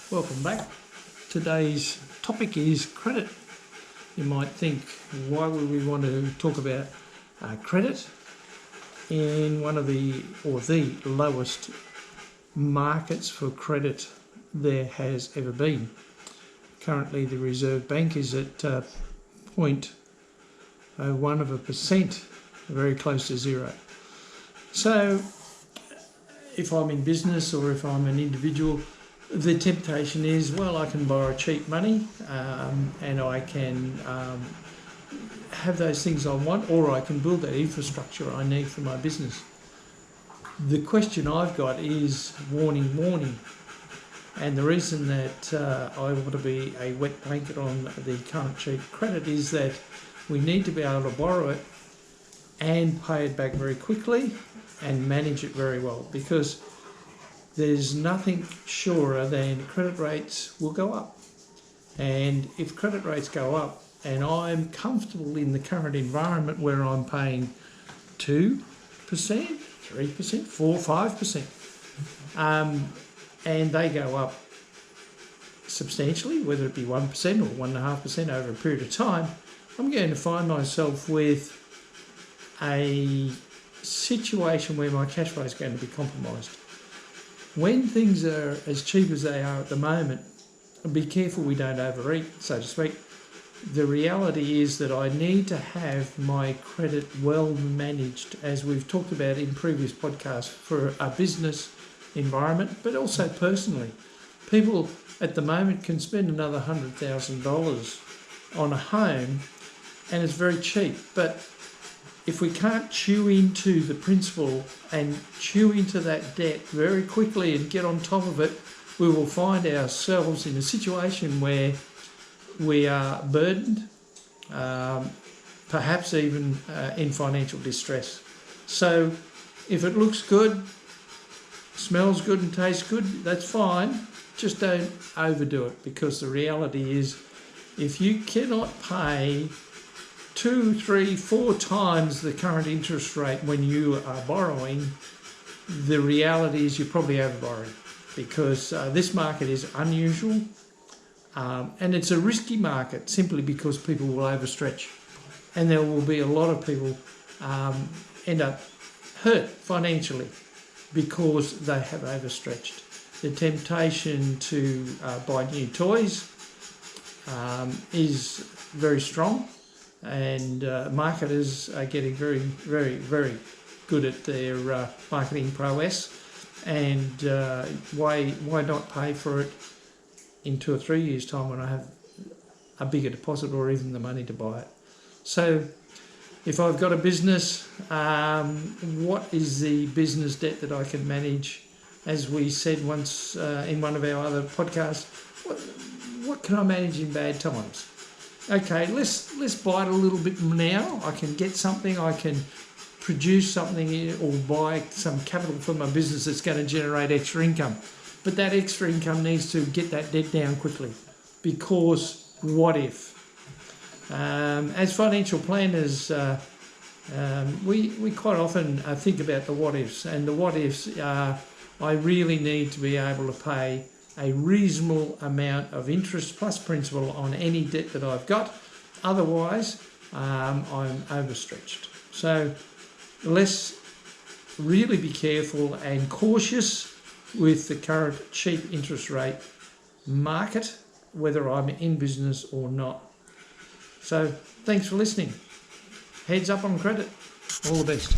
Welcome back. Today's topic is credit. You might think, why would we want to talk about credit in one of the lowest markets for credit there has ever been? Currently the Reserve Bank is at 0.01%, very close to zero. So if I'm in business or if I'm an individual, the temptation is, well, I can borrow cheap money and I can have those things I want, or I can build that infrastructure I need for my business. The question I've got is warning. And the reason that I want to be a wet blanket on the current cheap credit is that we need to be able to borrow it and pay it back very quickly and manage it very well, because there's nothing surer than credit rates will go up. And if credit rates go up and I'm comfortable in the current environment where I'm paying 2%, 3%, 4%, 5%, and they go up substantially, whether it be 1% or 1.5% over a period of time, I'm going to find myself with a situation where my cash flow is going to be compromised. When things are as cheap as they are at the moment, be careful we don't overeat, so to speak. The reality is that I need to have my credit well managed, as we've talked about in previous podcasts, for a business environment, but also personally. People at the moment can spend another $100,000 on a home and it's very cheap, but if we can't chew into the principal and chew into that debt very quickly and get on top of it, we will find ourselves in a situation where we are burdened, perhaps even in financial distress. So if it looks good, smells good and tastes good, that's fine. Just don't overdo it, because the reality is if you cannot pay 2, 3, 4 times the current interest rate when you are borrowing, the reality is you're probably over-borrowing, because this market is unusual and it's a risky market simply because people will overstretch, and there will be a lot of people end up hurt financially because they have overstretched. The temptation to buy new toys is very strong, and marketers are getting very, very, very good at their marketing prowess. And why not pay for it in 2 or 3 years' time when I have a bigger deposit or even the money to buy it? So if I've got a business, what is the business debt that I can manage? As we said once in one of our other podcasts, what can I manage in bad times? Okay, let's bite a little bit now. I can get something, I can produce something or buy some capital for my business that's going to generate extra income. But that extra income needs to get that debt down quickly, because what if? As financial planners, we quite often think about the what ifs, and the what ifs are, I really need to be able to pay a reasonable amount of interest plus principal on any debt that I've got. Otherwise, I'm overstretched. So let's really be careful and cautious with the current cheap interest rate market, whether I'm in business or not. So thanks for listening. Heads up on credit. All the best.